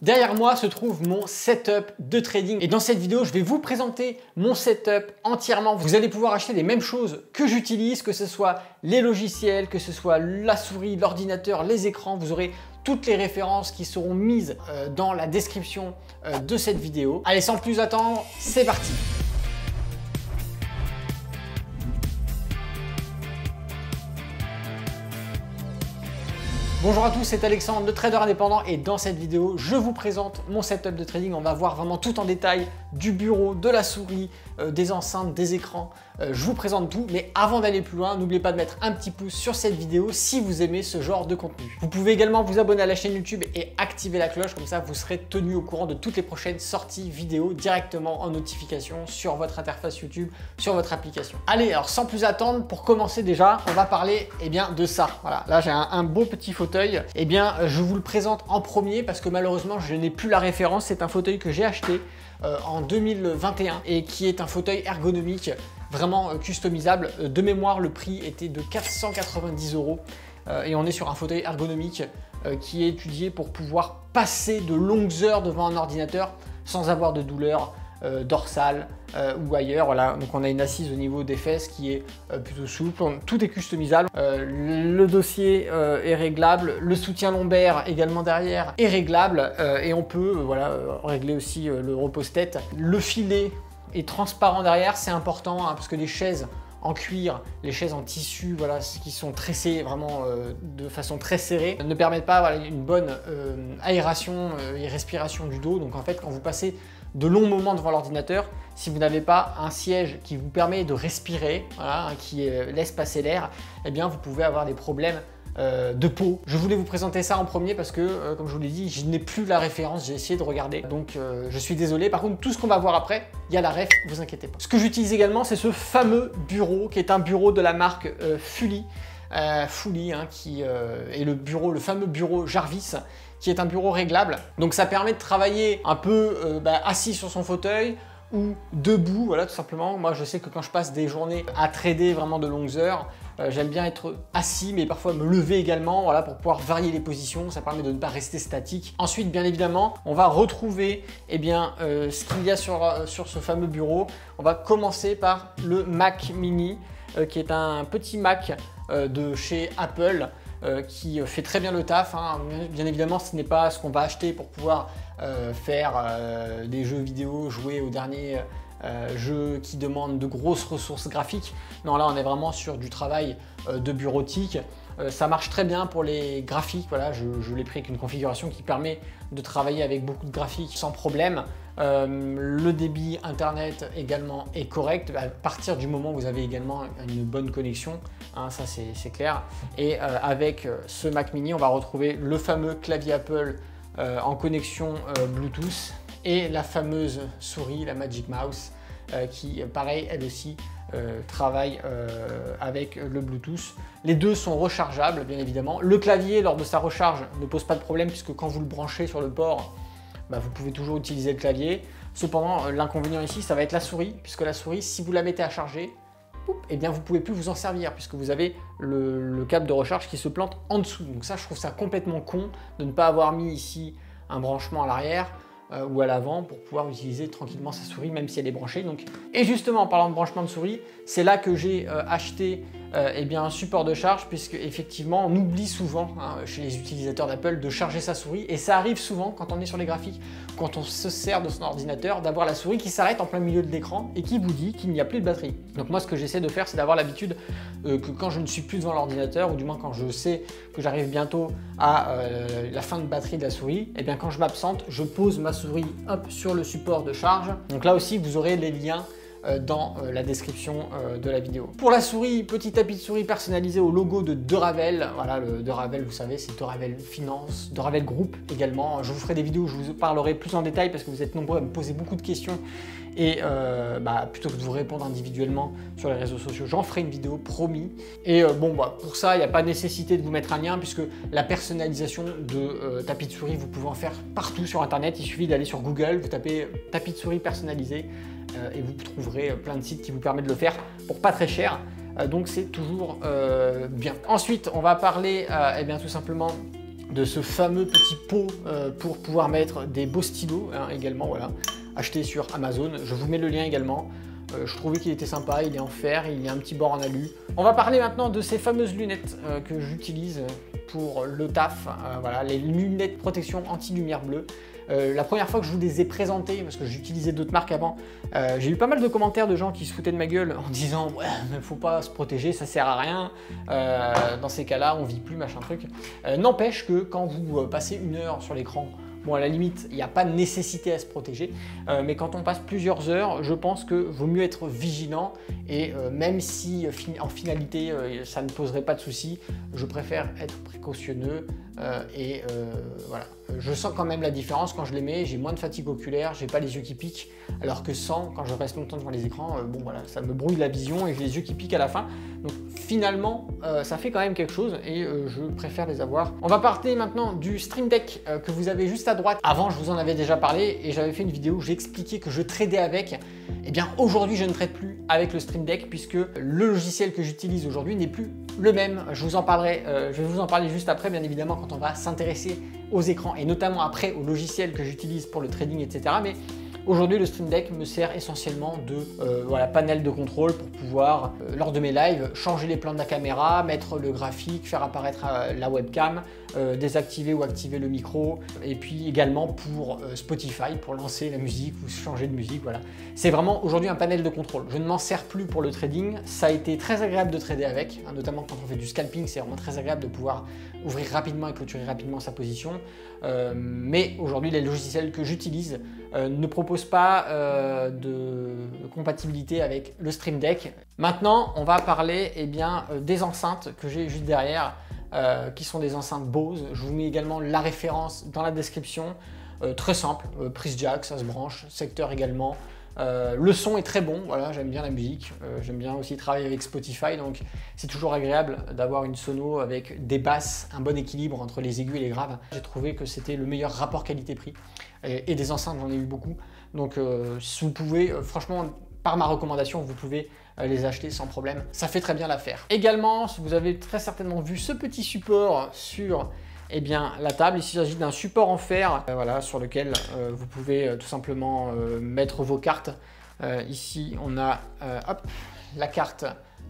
Derrière moi se trouve mon setup de trading et dans cette vidéo, je vais vous présenter mon setup entièrement. Vous allez pouvoir acheter les mêmes choses que j'utilise, que ce soit les logiciels, que ce soit la souris, l'ordinateur, les écrans. Vous aurez toutes les références qui seront mises dans la description de cette vidéo. Allez, sans plus attendre, c'est parti! Bonjour à tous, c'est Alexandre, le trader indépendant, et dans cette vidéo, je vous présente mon setup de trading. On va voir vraiment tout en détail du bureau, de la souris, des enceintes, des écrans. Je vous présente tout, mais avant d'aller plus loin, n'oubliez pas de mettre un petit pouce sur cette vidéo si vous aimez ce genre de contenu. Vous pouvez également vous abonner à la chaîne YouTube et activer la cloche, comme ça vous serez tenu au courant de toutes les prochaines sorties vidéo directement en notification sur votre interface YouTube, sur votre application. Allez, alors sans plus attendre, pour commencer déjà, on va parler de ça. Voilà, là j'ai un beau petit fauteuil. Je vous le présente en premier parce que malheureusement je n'ai plus la référence. C'est un fauteuil que j'ai acheté en 2021 et qui est un fauteuil ergonomique vraiment customisable. De mémoire, le prix était de 490 € et on est sur un fauteuil ergonomique qui est étudié pour pouvoir passer de longues heures devant un ordinateur sans avoir de douleur dorsale ou ailleurs. Voilà, donc on a une assise au niveau des fesses qui est plutôt souple, tout est customisable. Le dossier est réglable, le soutien lombaire également derrière est réglable et on peut régler aussi le repose-tête. Le filet est transparent derrière, c'est important parce que les chaises en cuir, les chaises en tissu, qui sont tressées vraiment de façon très serrée, ne permettent pas une bonne aération et respiration du dos. Donc en fait, quand vous passez de longs moments devant l'ordinateur, si vous n'avez pas un siège qui vous permet de respirer, qui laisse passer l'air, eh bien vous pouvez avoir des problèmes de peau. Je voulais vous présenter ça en premier parce que, comme je vous l'ai dit, je n'ai plus la référence, j'ai essayé de regarder, donc je suis désolé. Par contre, tout ce qu'on va voir après, il y a la ref, vous inquiétez pas. Ce que j'utilise également, c'est ce fameux bureau qui est un bureau de la marque Fully, qui est le fameux bureau Jarvis, qui est un bureau réglable. Donc ça permet de travailler un peu assis sur son fauteuil ou debout, voilà, tout simplement. Moi, je sais que quand je passe des journées à trader vraiment de longues heures, j'aime bien être assis, mais parfois me lever également, pour pouvoir varier les positions. Ça permet de ne pas rester statique. Ensuite, bien évidemment, on va retrouver ce qu'il y a sur ce fameux bureau. On va commencer par le Mac Mini, qui est un petit Mac de chez Apple, qui fait très bien le taf. Bien évidemment, ce n'est pas ce qu'on va acheter pour pouvoir faire des jeux vidéo, jouer aux derniers jeux qui demandent de grosses ressources graphiques. Non, là on est vraiment sur du travail de bureautique. Ça marche très bien pour les graphiques. Voilà, je l'ai pris avec une configuration qui permet de travailler avec beaucoup de graphiques sans problème. Le débit internet également est correct à partir du moment où vous avez également une bonne connexion, ça c'est clair. Et avec ce Mac Mini, on va retrouver le fameux clavier Apple en connexion Bluetooth et la fameuse souris, la Magic Mouse, qui pareil, elle aussi travaille avec le Bluetooth. Les deux sont rechargeables, bien évidemment. Le clavier, lors de sa recharge, ne pose pas de problème puisque quand vous le branchez sur le port, vous pouvez toujours utiliser le clavier. Cependant, l'inconvénient ici, ça va être la souris, puisque la souris, si vous la mettez à charger, vous ne pouvez plus vous en servir, puisque vous avez le câble de recharge qui se plante en dessous. Donc ça, je trouve ça complètement con de ne pas avoir mis ici un branchement à l'arrière ou à l'avant pour pouvoir utiliser tranquillement sa souris, même si elle est branchée. Et justement, en parlant de branchement de souris, c'est là que j'ai acheté un support de charge, puisque effectivement on oublie souvent chez les utilisateurs d'Apple de charger sa souris, et ça arrive souvent quand on est sur les graphiques, quand on se sert de son ordinateur, d'avoir la souris qui s'arrête en plein milieu de l'écran et qui vous dit qu'il n'y a plus de batterie. Donc moi, ce que j'essaie de faire, c'est d'avoir l'habitude que quand je ne suis plus devant l'ordinateur, ou du moins quand je sais que j'arrive bientôt à la fin de batterie de la souris, quand je m'absente, je pose ma souris sur le support de charge. Donc là aussi, vous aurez les liens dans la description de la vidéo. Pour la souris, petit tapis de souris personnalisé au logo de De Ravel. Voilà, le De Ravel, vous savez, c'est De Ravel Finance, De Ravel Group également. Je vous ferai des vidéos où je vous parlerai plus en détail parce que vous êtes nombreux à me poser beaucoup de questions et plutôt que de vous répondre individuellement sur les réseaux sociaux, j'en ferai une vidéo, promis. Et pour ça, il n'y a pas nécessité de vous mettre un lien puisque la personnalisation de tapis de souris, vous pouvez en faire partout sur internet. Il suffit d'aller sur Google, vous tapez tapis de souris personnalisé et vous trouverez plein de sites qui vous permettent de le faire pour pas très cher. Donc c'est toujours bien. Ensuite, on va parler tout simplement de ce fameux petit pot pour pouvoir mettre des beaux stylos hein, également, voilà, acheté sur Amazon. Je vous mets le lien également. Je trouvais qu'il était sympa, il est en fer, il y a un petit bord en alu. On va parler maintenant de ces fameuses lunettes que j'utilise pour le taf. Voilà, les lunettes protection anti-lumière bleue. La première fois que je vous les ai présentées, parce que j'utilisais d'autres marques avant, j'ai eu pas mal de commentaires de gens qui se foutaient de ma gueule en disant « Ouais, mais faut pas se protéger, ça sert à rien. Dans ces cas-là, on vit plus, machin truc. » N'empêche que quand vous passez 1 heure sur l'écran, bon, à la limite, il n'y a pas de nécessité à se protéger, mais quand on passe plusieurs heures, je pense que vaut mieux être vigilant et même si en finalité, ça ne poserait pas de soucis, je préfère être précautionneux et voilà. Je sens quand même la différence quand je les mets, j'ai moins de fatigue oculaire, j'ai pas les yeux qui piquent, alors que sans, quand je reste longtemps devant les écrans, bon voilà, ça me brouille la vision et j'ai les yeux qui piquent à la fin. Donc finalement, ça fait quand même quelque chose et je préfère les avoir. On va parler maintenant du Stream Deck que vous avez juste à droite. Avant, je vous en avais déjà parlé et j'avais fait une vidéo où j'ai expliqué que je tradais avec. Eh bien, aujourd'hui, je ne trade plus avec le Stream Deck puisque le logiciel que j'utilise aujourd'hui n'est plus le même. Je vous en parlerai, je vais vous en parler juste après, bien évidemment, quand on va s'intéresser aux écrans et notamment après au logiciel que j'utilise pour le trading, etc. Mais aujourd'hui, le Stream Deck me sert essentiellement de voilà, panel de contrôle pour pouvoir, lors de mes lives, changer les plans de la caméra, mettre le graphique, faire apparaître la webcam, désactiver ou activer le micro, et puis également pour Spotify, pour lancer la musique ou changer de musique. Voilà. C'est vraiment aujourd'hui un panel de contrôle. Je ne m'en sers plus pour le trading. Ça a été très agréable de trader avec, hein, notamment quand on fait du scalping, c'est vraiment très agréable de pouvoir ouvrir rapidement et clôturer rapidement sa position. Mais aujourd'hui, les logiciels que j'utilise ne proposent pas de compatibilité avec le Stream Deck. Maintenant, on va parler des enceintes que j'ai juste derrière, qui sont des enceintes Bose. Je vous mets également la référence dans la description. Très simple, prise jack, ça se branche, secteur également. Le son est très bon, voilà, j'aime bien la musique, j'aime bien aussi travailler avec Spotify, donc c'est toujours agréable d'avoir une sono avec des basses, un bon équilibre entre les aigus et les graves. J'ai trouvé que c'était le meilleur rapport qualité-prix et des enceintes, j'en ai eu beaucoup. Donc si vous pouvez, franchement, par ma recommandation, vous pouvez les acheter sans problème. Ça fait très bien l'affaire. Également, vous avez très certainement vu ce petit support sur la table. Ici, il s'agit d'un support en fer voilà, sur lequel vous pouvez tout simplement mettre vos cartes. Ici, on a hop, la carte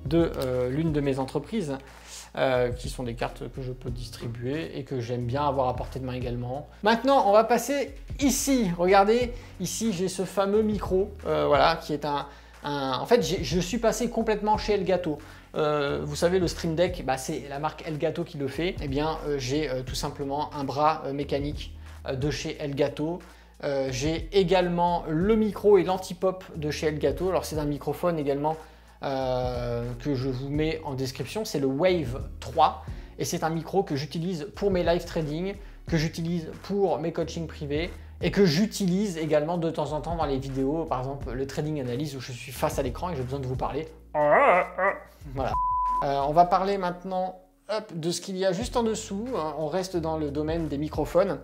de l'une de mes entreprises qui sont des cartes que je peux distribuer et que j'aime bien avoir à portée de main également. Maintenant, on va passer ici. Regardez, ici, j'ai ce fameux micro voilà, qui est en fait, je suis passé complètement chez Elgato. Vous savez, le Stream Deck, c'est la marque Elgato qui le fait. J'ai tout simplement un bras mécanique de chez Elgato. J'ai également le micro et l'anti-pop de chez Elgato. Alors, c'est un microphone également que je vous mets en description. C'est le Wave 3 et c'est un micro que j'utilise pour mes live trading, que j'utilise pour mes coachings privés et que j'utilise également de temps en temps dans les vidéos, par exemple le trading analyse où je suis face à l'écran et j'ai besoin de vous parler. Voilà. On va parler maintenant de ce qu'il y a juste en dessous. On reste dans le domaine des microphones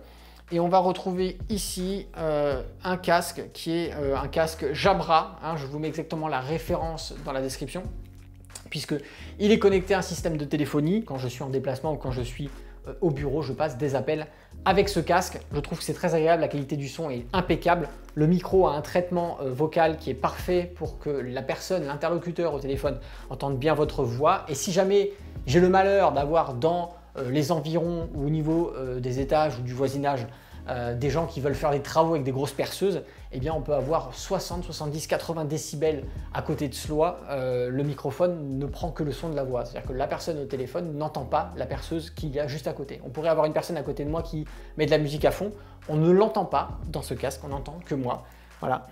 et on va retrouver ici un casque qui est un casque Jabra. Je vous mets exactement la référence dans la description puisqu'il est connecté à un système de téléphonie. Quand je suis en déplacement ou quand je suis au bureau, je passe des appels avec ce casque. Je trouve que c'est très agréable, la qualité du son est impeccable. Le micro a un traitement vocal qui est parfait pour que la personne, l'interlocuteur au téléphone, entende bien votre voix. Et si jamais j'ai le malheur d'avoir dans les environs ou au niveau des étages ou du voisinage des gens qui veulent faire des travaux avec des grosses perceuses, on peut avoir 60, 70, 80 décibels à côté de soi. Le microphone ne prend que le son de la voix. C'est-à-dire que la personne au téléphone n'entend pas la perceuse qu'il y a juste à côté. On pourrait avoir une personne à côté de moi qui met de la musique à fond. On ne l'entend pas dans ce casque, on n'entend que moi. Voilà.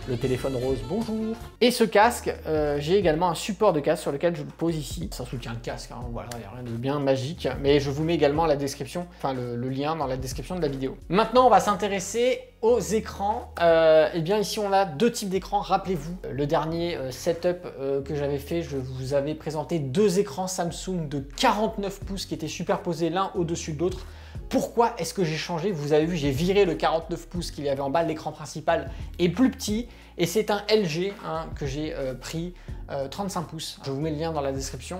Le téléphone rose, bonjour. Et ce casque, j'ai également un support de casque sur lequel je le pose ici. Ça soutient le casque, voilà, il n'y a rien de bien magique. Mais je vous mets également la description, enfin le lien dans la description de la vidéo. Maintenant, on va s'intéresser aux écrans. Ici, on a deux types d'écrans. Rappelez-vous, le dernier setup que j'avais fait, je vous avais présenté deux écrans Samsung de 49 pouces qui étaient superposés l'un au-dessus de l'autre. Pourquoi est-ce que j'ai changé? Vous avez vu, j'ai viré le 49 pouces qu'il y avait en bas de l'écran principal et plus petit. Et c'est un LG que j'ai pris 35 pouces. Je vous mets le lien dans la description.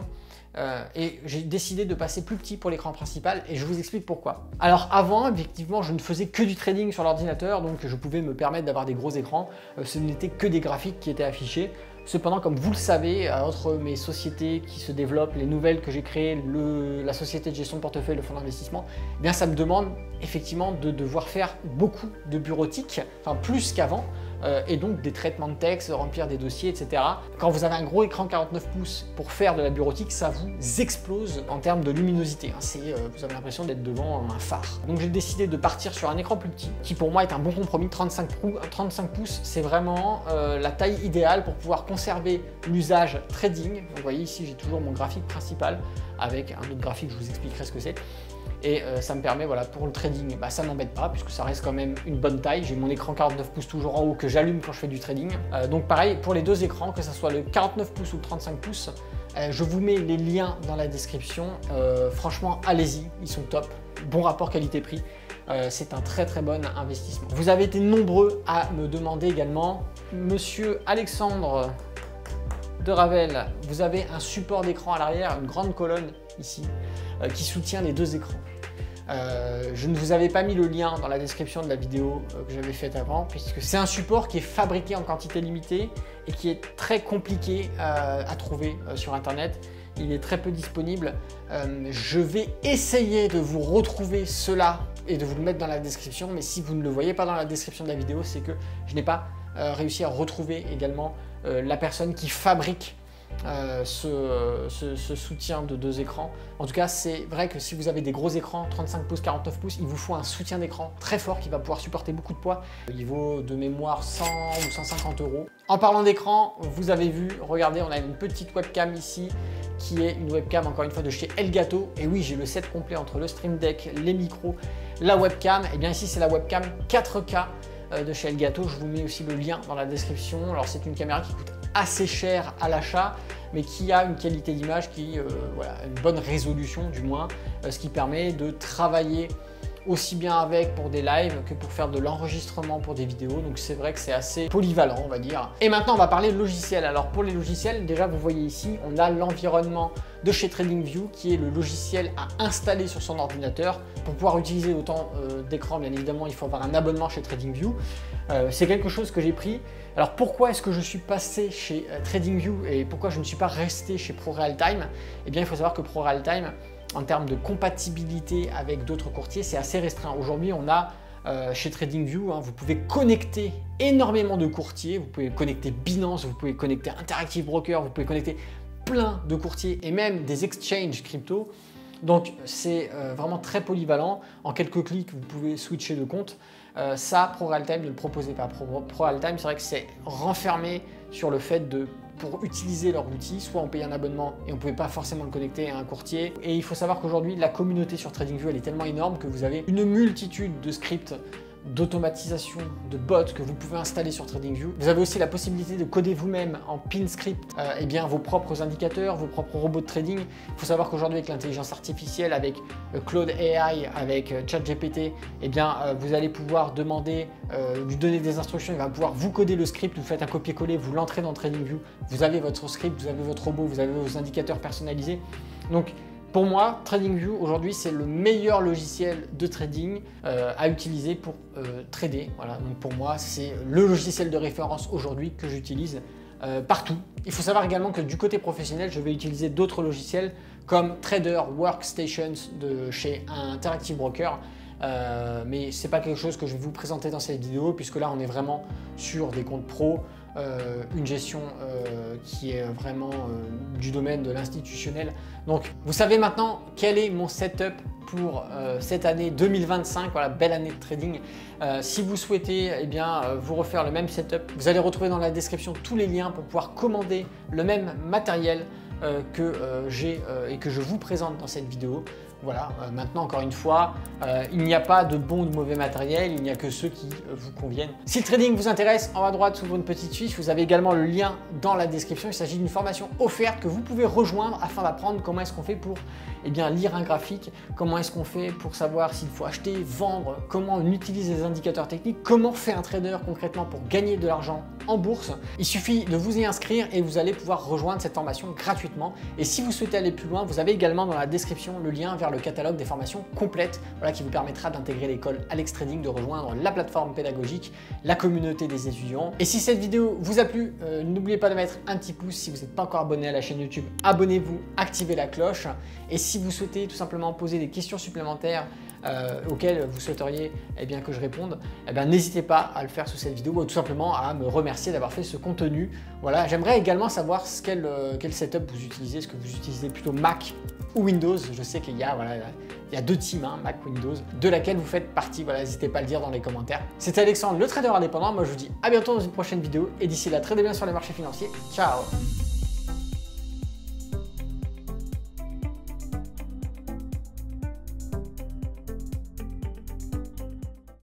et j'ai décidé de passer plus petit pour l'écran principal et je vous explique pourquoi. Alors avant, effectivement, je ne faisais que du trading sur l'ordinateur, donc je pouvais me permettre d'avoir des gros écrans. Ce n'était que des graphiques qui étaient affichés. Cependant, comme vous le savez, entre mes sociétés qui se développent, les nouvelles que j'ai créées, la société de gestion de portefeuille, le fonds d'investissement, eh bien ça me demande effectivement de devoir faire beaucoup de bureautique, enfin plus qu'avant, et donc des traitements de texte, remplir des dossiers, etc. Quand vous avez un gros écran 49 pouces pour faire de la bureautique, ça vous explose en termes de luminosité. Vous avez l'impression d'être devant un phare. Donc j'ai décidé de partir sur un écran plus petit, qui pour moi est un bon compromis. 35 pouces, c'est vraiment la taille idéale pour pouvoir conserver l'usage trading. Vous voyez ici, j'ai toujours mon graphique principal avec un autre graphique, je vous expliquerai ce que c'est. Et ça me permet, voilà, pour le trading, ça ne m'embête pas puisque ça reste quand même une bonne taille. J'ai mon écran 49 pouces toujours en haut que j'allume quand je fais du trading. Donc pareil, pour les deux écrans, que ce soit le 49 pouces ou le 35 pouces, je vous mets les liens dans la description. Franchement, allez-y, ils sont top. Bon rapport qualité-prix. C'est un très très bon investissement. Vous avez été nombreux à me demander également, Monsieur Alexandre de Ravel, vous avez un support d'écran à l'arrière, une grande colonne ici, qui soutient les deux écrans. Je ne vous avais pas mis le lien dans la description de la vidéo que j'avais faite avant, puisque c'est un support qui est fabriqué en quantité limitée et qui est très compliqué à trouver sur internet. Il est très peu disponible. Je vais essayer de vous retrouver cela et de vous le mettre dans la description, mais si vous ne le voyez pas dans la description de la vidéo, c'est que je n'ai pas réussi à retrouver également la personne qui fabrique ce soutien de deux écrans. En tout cas, c'est vrai que si vous avez des gros écrans, 35 pouces, 49 pouces, il vous faut un soutien d'écran très fort qui va pouvoir supporter beaucoup de poids. Il vaut de mémoire 100 ou 150 €. En parlant d'écran, vous avez vu, regardez, on a une petite webcam ici qui est une webcam encore une fois de chez Elgato. Et oui, j'ai le set complet entre le Stream Deck, les micros, la webcam. Et bien ici, c'est la webcam 4K de chez Elgato. Je vous mets aussi le lien dans la description. Alors c'est une caméra qui coûte assez cher à l'achat, mais qui a une qualité d'image qui, voilà, une bonne résolution du moins, ce qui permet de travailler aussi bien avec pour des lives que pour faire de l'enregistrement pour des vidéos. Donc c'est vrai que c'est assez polyvalent, on va dire. Et maintenant on va parler de logiciels. Alors pour les logiciels, déjà vous voyez ici, on a l'environnement de chez TradingView qui est le logiciel à installer sur son ordinateur. Pour pouvoir utiliser autant d'écrans, bien évidemment, il faut avoir un abonnement chez TradingView. C'est quelque chose que j'ai pris. Alors pourquoi est-ce que je suis passé chez TradingView et pourquoi je ne suis pas resté chez ProRealTime? Eh bien il faut savoir que ProRealTime, en termes de compatibilité avec d'autres courtiers, c'est assez restreint. Aujourd'hui, on a chez TradingView, vous pouvez connecter énormément de courtiers. Vous pouvez connecter Binance, vous pouvez connecter Interactive Broker, vous pouvez connecter plein de courtiers et même des exchanges crypto. Donc, c'est vraiment très polyvalent. En quelques clics, vous pouvez switcher de compte. Ça, ProRealTime ne le proposait pas. ProRealTime, c'est vrai que c'est renfermé sur le fait de, pour utiliser leur outil, soit on paye un abonnement et on ne pouvait pas forcément le connecter à un courtier. Et il faut savoir qu'aujourd'hui, la communauté sur TradingView, elle est tellement énorme que vous avez une multitude de scripts d'automatisation, de bots que vous pouvez installer sur TradingView. Vous avez aussi la possibilité de coder vous-même en PinScript eh bien, vos propres indicateurs, vos propres robots de trading. Il faut savoir qu'aujourd'hui avec l'intelligence artificielle, avec Claude AI, avec ChatGPT, eh bien, vous allez pouvoir demander, lui donner des instructions, il va pouvoir vous coder le script, vous faites un copier-coller, vous l'entrez dans TradingView, vous avez votre script, vous avez votre robot, vous avez vos indicateurs personnalisés. Donc, pour moi, TradingView aujourd'hui c'est le meilleur logiciel de trading à utiliser pour trader. Voilà, donc pour moi c'est le logiciel de référence aujourd'hui que j'utilise partout. Il faut savoir également que du côté professionnel, je vais utiliser d'autres logiciels comme Trader Workstations de chez Interactive Broker. Mais ce n'est pas quelque chose que je vais vous présenter dans cette vidéo puisque là on est vraiment sur des comptes pro, une gestion qui est vraiment du domaine de l'institutionnel. Donc vous savez maintenant quel est mon setup pour cette année 2025, voilà, belle année de trading. Si vous souhaitez eh bien, vous refaire le même setup, vous allez retrouver dans la description tous les liens pour pouvoir commander le même matériel que j'ai et que je vous présente dans cette vidéo. Voilà, maintenant encore une fois, il n'y a pas de bon ou de mauvais matériel, il n'y a que ceux qui vous conviennent. Si le trading vous intéresse, en haut à droite s'ouvre une petite fiche, vous avez également le lien dans la description. Il s'agit d'une formation offerte que vous pouvez rejoindre afin d'apprendre comment est-ce qu'on fait pour lire un graphique, comment est-ce qu'on fait pour savoir s'il faut acheter, vendre, comment on utilise les indicateurs techniques, comment fait un trader concrètement pour gagner de l'argent en bourse. Il suffit de vous y inscrire et vous allez pouvoir rejoindre cette formation gratuitement. Et si vous souhaitez aller plus loin, vous avez également dans la description le lien vers le catalogue des formations complètes, voilà, qui vous permettra d'intégrer l'école Alex Trading, de rejoindre la plateforme pédagogique, la communauté des étudiants. Et si cette vidéo vous a plu, n'oubliez pas de mettre un petit pouce. Si vous n'êtes pas encore abonné à la chaîne YouTube, abonnez-vous, activez la cloche. Et si vous souhaitez tout simplement poser des questions supplémentaires auxquelles vous souhaiteriez que je réponde, n'hésitez pas à le faire sous cette vidéo ou tout simplement à me remercier d'avoir fait ce contenu. Voilà, j'aimerais également savoir quel setup vous utilisez. Est-ce que vous utilisez plutôt Mac ou Windows? Je sais qu'il y a, il y a deux teams, hein, Mac, Windows, de laquelle vous faites partie. Voilà, n'hésitez pas à le dire dans les commentaires. C'était Alexandre, le trader indépendant. Moi, je vous dis à bientôt dans une prochaine vidéo et d'ici là, tradez bien sur les marchés financiers. Ciao!